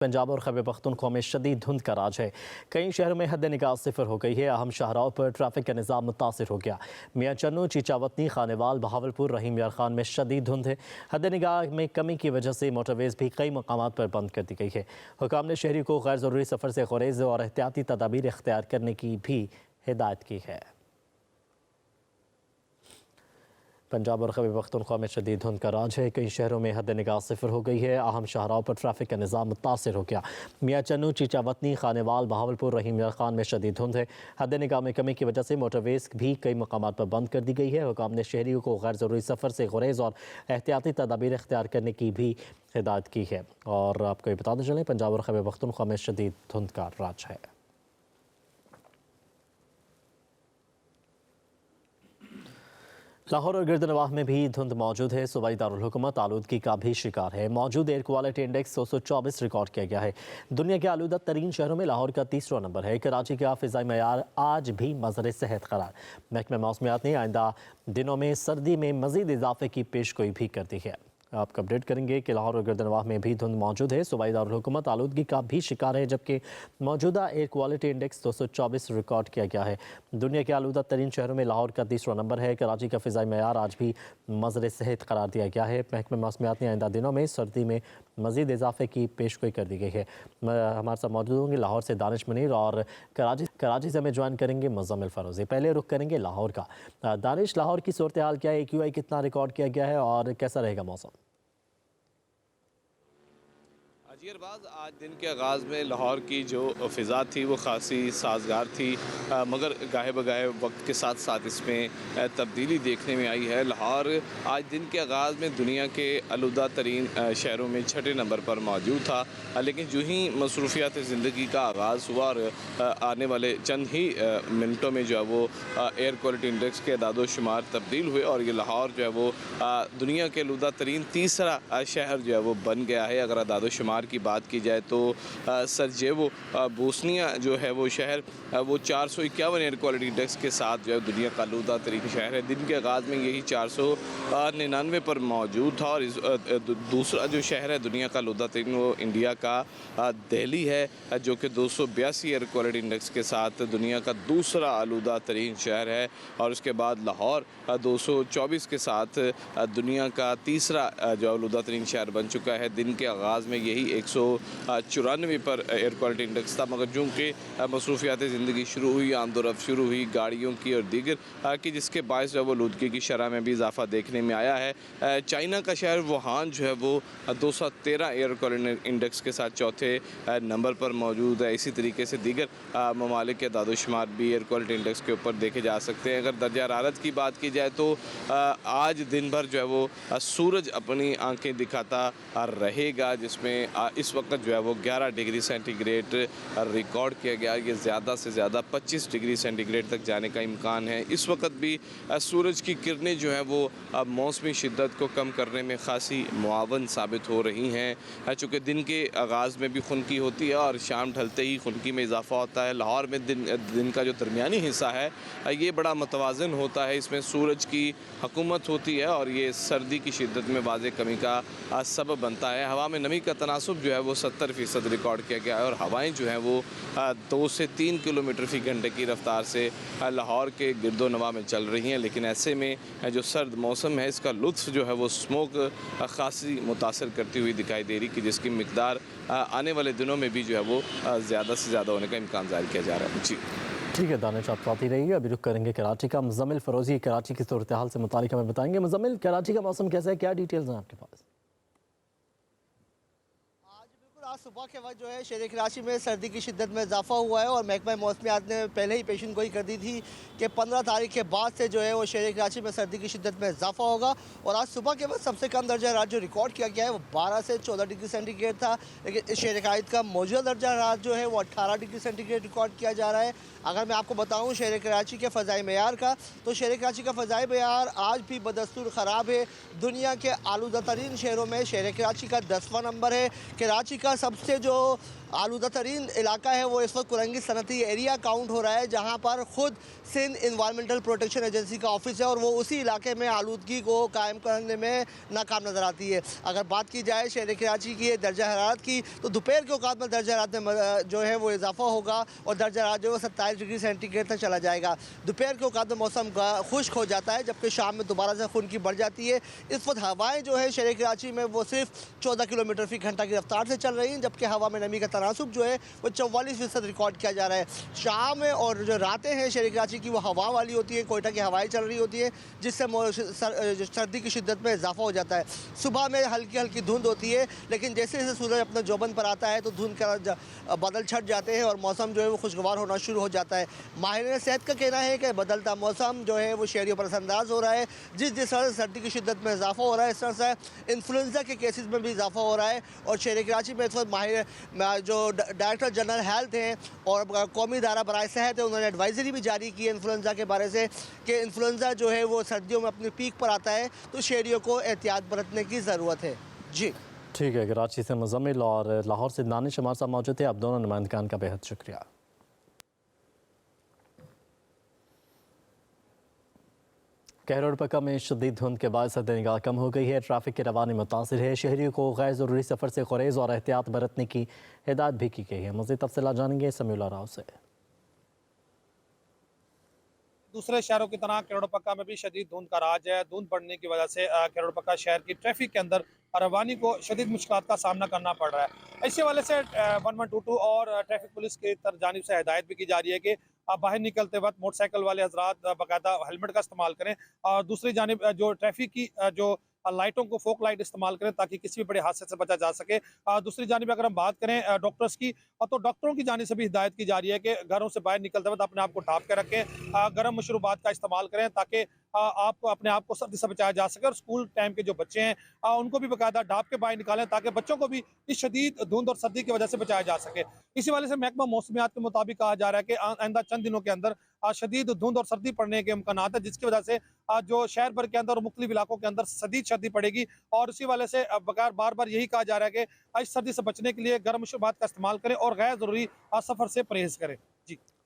पंजाब और खैबर पख्तूनख्वा में शदीद धुंध का राज है। कई शहरों में हद निगाह सिफर हो गई है। अहम शाहराहों पर ट्रैफिक का निज़ाम मुतासिर हो गया। मियाँ चन्नू, चीचावतनी, खानेवाल, बहावलपुर, रहीम यार खान में शदीद धुंध है। हद निगाह में कमी की वजह से मोटरवेज भी कई मकामात पर बंद कर दी गई है। हुकाम ने शहरी को गैर ज़रूरी सफ़र से गुरेज और एहतियाती तदाबीर इख्तियार करने की भी हिदायत की है। पंजाब और खैबर पख्तूनख्वा में शदीद धुंध का राज है। कई शहरों में हद निगाह सिफर हो गई है। अहम शाहराहों पर ट्रैफिक का निज़ाम मुतासिर हो गया। मियाँ चन्नू, चीचावतनी, खानेवाल, बहावलपुर, रहीम यार खान में शदीद धुंध है। हद निगाह में कमी की वजह से मोटरवेज भी कई मकामात पर बंद कर दी गई है। हुकाम ने शहरियों को गैर ज़रूरी सफ़र से गुरेज और एहतियाती तदाबीर इख्तियार करने की भी हिदायत की है। और आपको ये बताते चलें, पंजाब और खैबर पख्तूनख्वा में शदीद धुंध का राज है। लाहौर और गिरदनवाह में भी धुंध मौजूद है। सूबाई दारुल हुकूमत आलूदगी का भी शिकार है। मौजूद एयर क्वालिटी इंडेक्स 224 रिकॉर्ड किया गया है। दुनिया के आलूदा तरीन शहरों में लाहौर का तीसरा नंबर है। कराची का फ़िज़ाई मयार आज भी मज़र सेहत करार। महकमा मौसमियात ने आइंदा दिनों में सर्दी में मज़ीद इजाफे की पेशगोई भी कर दी है। आपको अपडेट करेंगे कि लाहौर और गिरदनवाह में भी धुंध मौजूद है। सूबाई दारुल हुकूमत आलूदगी का भी शिकार है, जबकि मौजूदा एयर क्वालिटी इंडेक्स 224 रिकॉर्ड किया गया है। दुनिया के आलूदा तरीन शहरों में लाहौर का तीसरा नंबर है। कराची का फ़िज़ाई मयार आज भी मज़र सेहत करार दिया गया है। महकमा मौसमियात ने आइंदा दिनों में सर्दी में मज़ीद इजाफे की पेशगोई कर दी गई है। हमारे साथ मौजूद होंगे लाहौर से दानिश मुनीर और कराची से हमें ज्वाइन करेंगे मुज़म्मिल फ़रोज़ी। पहले रुख करेंगे लाहौर का। दानिश, लाहौर की सूरत हाल क्या है? AQI कितना रिकॉर्ड किया गया है और कैसा रहेगा मौसम? जी अरबाज़, आज दिन के आगाज़ में लाहौर की जो फ़िज़ा थी वो ख़ासी साजगार थी, मगर गाहे बगाहे वक्त के साथ साथ इसमें तब्दीली देखने में आई है। लाहौर आज दिन के आगाज़ में दुनिया के आलूदा तरीन शहरों में छठे नंबर पर मौजूद था, लेकिन जो ही मसरूफ़ियात ज़िंदगी का आगाज़ हुआ और आने वाले चंद ही मिनटों में जो है वो एयर क्वालिटी इंडेक्स के अदाद शुमार तब्दील हुए और ये लाहौर जो है वो दुनिया के आलूदा तरीन तीसरा शहर जो है वो बन गया है। अगर अदाद शुमार की बात की जाए तो सरजेवो बोस्निया जो है वो शहर वो 451 एयर क्वालिटी इंडेक्स के साथ जो है दुनिया का आलूदा तरीन शहर है। दिन के आगाज़ में यही 499 पर मौजूद था। और दूसरा जो शहर है दुनिया का आलूदा तरीन वो इंडिया का दिल्ली है, जो कि 282 एयर क्वालिटी इंडेक्स के साथ दुनिया का दूसरा आलूदा तरीन शहर है। और उसके बाद लाहौर 224 के साथ दुनिया का तीसरा जो आलूदा तरीन शहर बन चुका है। दिन के आगाज़ में यही 194 पर एयर क्वालिटी इंडेक्स था, मगर चूँकि मसरूफियात ज़िंदगी शुरू हुई, आमदोरफ्त शुरू हुई गाड़ियों की और दीगर कि जिसके बायस जो है वो आलूदगी की शरह में भी इजाफा देखने में आया है। चाइना का शहर वुहान जो है वो 213 एयर क्वालिटी इंडेक्स के साथ चौथे नंबर पर मौजूद है। इसी तरीके से दीगर ममालिक के दादोशुमार भी एयर क्वालिटी इंडेक्स के ऊपर देखे जा सकते हैं। अगर दर्जा हरारत की बात की जाए तो आज दिन भर जो है वो सूरज अपनी आंखें दिखाता रहेगा, जिसमें इस वक्त जो है वो 11 डिग्री सेंटीग्रेड रिकॉर्ड किया गया। ये ज़्यादा से ज़्यादा 25 डिग्री सेंटीग्रेड तक जाने का इम्कान है। इस वक्त भी सूरज की किरणें जो हैं वो मौसमी शिद्दत को कम करने में ख़ासी मुआवन साबित हो रही हैं, चूँकि दिन के आगाज़ में भी खुनकी होती है और शाम ढलते ही खुनकी में इजाफा होता है। लाहौर में दिन का जो दरमियानी हिस्सा है ये बड़ा मुतवाज़न होता है। इसमें सूरज की हुकूमत होती है और ये सर्दी की शिद्दत में वाज़ेह कमी का सबब बनता है। हवा में नमी का तनासुब जो है वो 70% रिकॉर्ड किया गया है और हवाएं जो हैं वो 2 से 3 किलोमीटर फ़ी घंटे की रफ्तार से लाहौर के गिरदो नवा में चल रही हैं। लेकिन ऐसे में जो सर्द मौसम है इसका लुत्फ़ जो है वो स्मोक ख़ासी मुतासर करती हुई दिखाई दे रही, कि जिसकी मिकदार आने वाले दिनों में भी जो है वो ज़्यादा से ज़्यादा होने का इम्कान ज़ाहिर किया जा रहा है। जी ठीक है दानिश, आप आती रहिए। अभी रुख करेंगे कराची का। मुज़म्मिल फ़रोज़ी कराची की सूरत हाल से मुतालिक हमें बताएंगे। मुज़म्मिल, कराची का मौसम कैसा है? क्या डिटेल्स हैं आपके पास? आज सुबह के वक्त जो है शहर कराची में सर्दी की शिद्दत में इजाफा हुआ है और महकमा मौसमियात ने पहले ही पेशन गोई कर दी थी कि 15 तारीख के बाद से जो है वो शहर कराची में सर्दी की शिद्दत में इजाफा होगा। और आज सुबह के वक्त सबसे कम दर्जा हरारत जो रिकॉर्ड किया गया है वो 12 से 14 डिग्री सेंटीग्रेड था, लेकिन शहर कराची का मौजूदा दर्जा हरारत जो है वो 18 डिग्री सेंटीग्रेड रिकॉर्ड किया जा रहा है। अगर मैं आपको बताऊँ शहर कराची के फ़ज़ाई मयार का, तो शहर कराची का फ़ज़ाई मयार आज भी बदस्तूर ख़राब है। दुनिया के आलूदा तरीन शहरों में शहर कराची का 10वां नंबर है। कराची का सबसे जो आलूदा तरीन इलाका है वो इस वक्त कुरंगी सनती एरिया काउंट हो रहा है, जहाँ पर खुद सिंध इन्वायरमेंटल प्रोटेक्शन एजेंसी का ऑफिस है और वो उसी इलाके में आलूदगी को कायम करने में नाकाम नज़र आती है। अगर बात की जाए शहर कराची की दर्जा हरारत की, तो दोपहर के औकात में दर्जा हरारत में जो है वो इजाफा होगा और दर्जा हरारत जो है 27 डिग्री सेंटीग्रेड तक चला जाएगा। दोपहर के औकात में मौसम खुश्क हो जाता है, जबकि शाम में दोबारा से खुनकी बढ़ जाती है। इस वक्त हवाएँ जो है शहर कराची में वो सिर्फ 14 किलोमीटर फी घंटा की रफ्तार से चल रही हैं, जबकि हवा में नमी का तनासुब जो है वो 44% रिकॉर्ड किया जा रहा है। शाम में और जो रातें हैं शहर कराची की वो हवा वाली होती है, कोयटा की हवाएं चल रही होती है, जिससे सर्दी की शिद्दत में इजाफा हो जाता है। सुबह में हल्की हल्की धुंध होती है, लेकिन जैसे जैसे सूरज अपने जोबन पर आता है तो धुंध का बादल छट जाते हैं और मौसम जो है वो खुशगवार होना शुरू हो जाता है। माहिर सेहत का कहना है कि बदलता मौसम जो है वो शहरियों पर असरअंदाज हो रहा है। जिस तरह से सर्दी की शिद्दत में इजाफा हो रहा है, इस तरह से इन्फ्लुएंजा के केसेस में भी इजाफा हो रहा है। और शहर कराची में इस वक्त माहिर जो डायरेक्टर जनरल हेल्थ हैं और कौमी इदारा बराए सेहत है, उन्होंने एडवाइजरी भी जारी की है इन्फ्लुएंजा के बारे से कि इन्फ्लुएंजा जो है वो सर्दियों में अपनी पीक पर आता है, तो शहरियों को एहतियात बरतने की ज़रूरत है। जी ठीक है, कराची से मुज़म्मिल और लाहौर से दानिश हमारे साथ मौजूद थे। आप दोनों नुमाइंदगान का बेहद शुक्रिया। कहरोड़पक्का में शदीद धुंध के बाद सद निगाह कम हो गई है। ट्रैफिक की रवानी मुतासिर है। शहरियों को गैर ज़रूरी सफ़र से गुरेज और एहतियात बरतने की हिदायत भी की गई है। मज़ीद तफसीलात जानेंगे समीउल्लाह राव से। दूसरे शहरों की तरह कहरोड़पक्का में भी शदीद धुंध का राज है। धुंध बढ़ने की वजह से कहरोड़पक्का शहर की ट्रैफिक के अंदर रवानी को शदीद मुश्किलात का सामना करना पड़ रहा है। इसी वाले से 1122 और ट्रैफिक पुलिस की जानिब से हिदायत भी की जा रही है कि बाहर निकलते वक्त मोटरसाइकिल वाले हजरात बाकायदा हेलमेट का इस्तेमाल करें और दूसरी जानिब जो ट्रैफिक की जो लाइटों को फोक लाइट इस्तेमाल करें ताकि किसी भी बड़े हादसे से बचा जा सके। दूसरी जानिब अगर हम बात करें डॉक्टर्स की, तो डॉक्टरों की जानिब से भी हिदायत की जा रही है कि घरों से बाहर निकलते वक्त अपने आप को ढाँप के रखें, गर्म मशरूबात का इस्तेमाल करें ताकि आप अपने आप को सर्दी से बचाया जा सके। और स्कूल टाइम के जो बच्चे हैं उनको भी बाकायदा ढाँप के बाहर निकालें ताकि बच्चों को भी इस शदीद धुंध और सर्दी की वजह से बचाया जा सके। इसी वजह से महकमा मौसमियात के मुताबिक कहा जा रहा है कि आइंदा चंद दिनों के अंदर शदीद धुंध और सर्दी पड़ने के इम्कानात है, जिसकी वजह से जो शहर भर के अंदर और मुख्तलिफ इलाकों के अंदर शदीद सर्दी पड़ेगी। और इसी वजह से बगैर बार बार यही कहा जा रहा है कि इस सर्दी से बचने के लिए गर्म मशरूबात का इस्तेमाल करें और गैर ज़रूरी सफ़र से परहेज़ करें। जी।